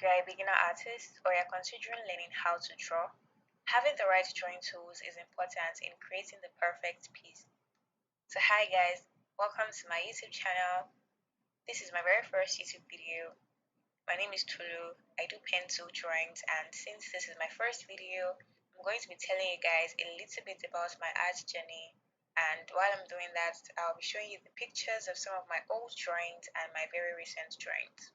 you're a beginner artist or you're considering learning how to draw, having the right drawing tools is important in creating the perfect piece. So, hi guys, welcome to my YouTube channel. This is my very first YouTube video. My name is Tulu. I do pencil drawings, and since this is my first video, I'm going to be telling you guys a little bit about my art journey. And while I'm doing that, I'll be showing you the pictures of some of my old drawings and my very recent drawings.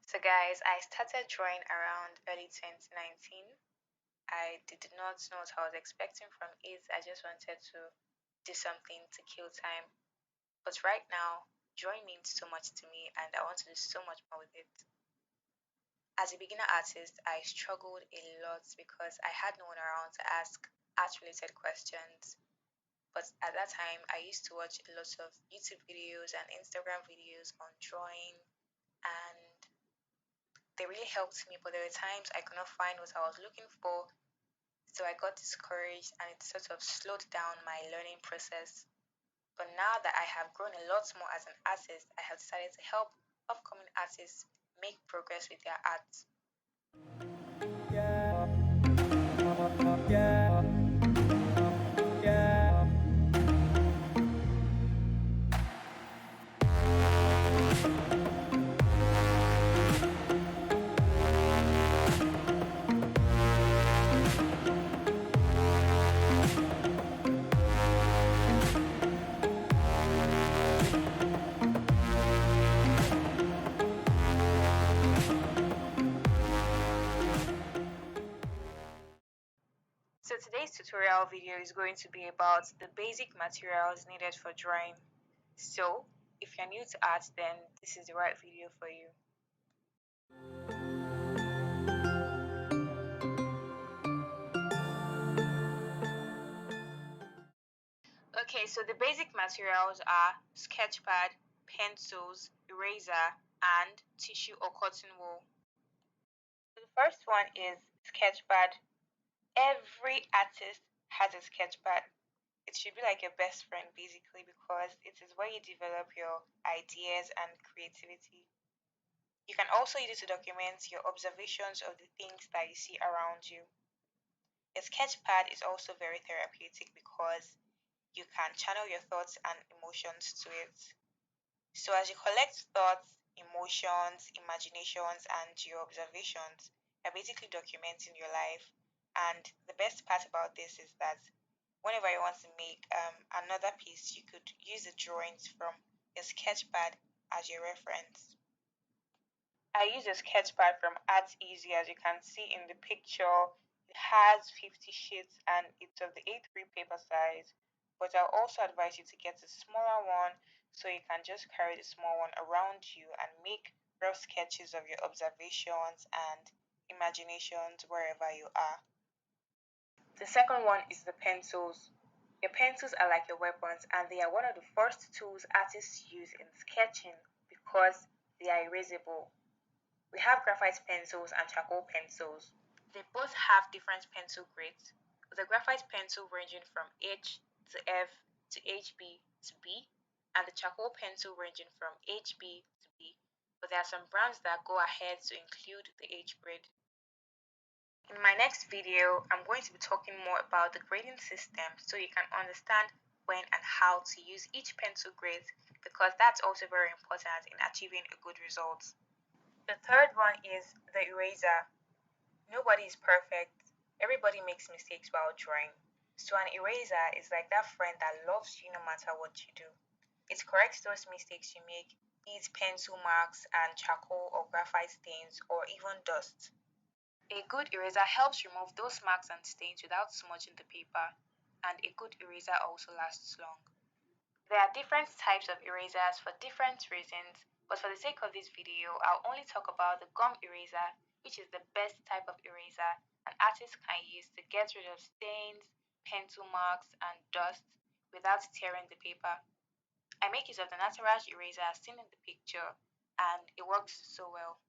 So guys, I started drawing around early 2019. I did not know what I was expecting from it. I just wanted to do something to kill time. But right now, drawing means so much to me and I want to do so much more with it. As a beginner artist, I struggled a lot because I had no one around to ask art-related questions. But at that time, I used to watch a lot of YouTube videos and Instagram videos on drawing, and they really helped me, but there were times I could not find what I was looking for, so I got discouraged and it sort of slowed down my learning process. But now that I have grown a lot more as an artist, I have decided to help upcoming artists make progress with their art. So today's tutorial video is going to be about the basic materials needed for drawing. So if you're new to art, then this is the right video for you. Okay, so the basic materials are sketch pad, pencils, eraser, and tissue or cotton wool. So the first one is sketch pad. Every artist has a sketch pad. It should be like your best friend basically because it is where you develop your ideas and creativity. You can also use it to document your observations of the things that you see around you. A sketch pad is also very therapeutic because you can channel your thoughts and emotions to it. So, as you collect thoughts, emotions, imaginations, and your observations, you're basically documenting your life. And the best part about this is that whenever you want to make another piece, you could use the drawings from your sketch pad as your reference. I use a sketch pad from Art Easy, as you can see in the picture. It has 50 sheets and it's of the A3 paper size, but I'll also advise you to get a smaller one so you can just carry the small one around you and make rough sketches of your observations and imaginations wherever you are. The second one is the pencils. Your pencils are like your weapons and they are one of the first tools artists use in sketching because they are erasable. We have graphite pencils and charcoal pencils. They both have different pencil grades, with the graphite pencil ranging from H to F to HB to B, and the charcoal pencil ranging from HB to B, but there are some brands that go ahead to include the H grade. In my next video, I'm going to be talking more about the grading system so you can understand when and how to use each pencil grade because that's also very important in achieving a good result. The third one is the eraser. Nobody is perfect. Everybody makes mistakes while drawing. So an eraser is like that friend that loves you no matter what you do. It corrects those mistakes you make, be it pencil marks and charcoal or graphite stains or even dust. A good eraser helps remove those marks and stains without smudging the paper, and a good eraser also lasts long. There are different types of erasers for different reasons, but for the sake of this video, I'll only talk about the gum eraser, which is the best type of eraser an artist can use to get rid of stains, pencil marks, and dust without tearing the paper. I make use of the natural eraser as seen in the picture, and it works so well.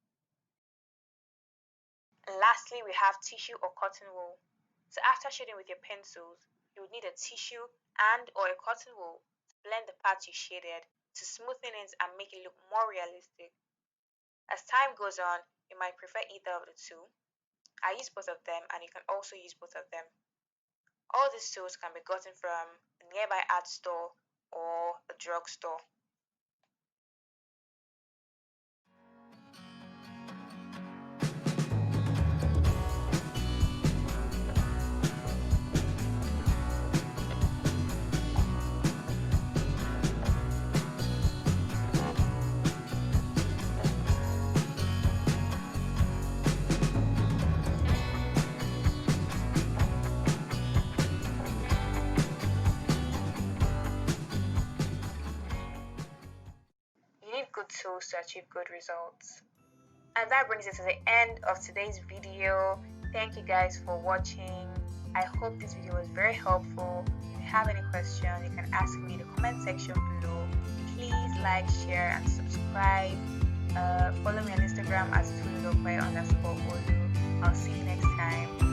And lastly, we have tissue or cotton wool. So after shading with your pencils, you would need a tissue and or a cotton wool to blend the parts you shaded to smoothen it and make it look more realistic. As time goes on, you might prefer either of the two. I use both of them and you can also use both of them. All these tools can be gotten from a nearby art store or a drugstore. You need good tools to achieve good results. And that brings us to the end of today's video. Thank you guys for watching. I hope this video was very helpful. If you have any questions, you can ask me in the comment section below. Please like, share, and subscribe. Follow me on Instagram as @tulilokwe_olu. I'll see you next time.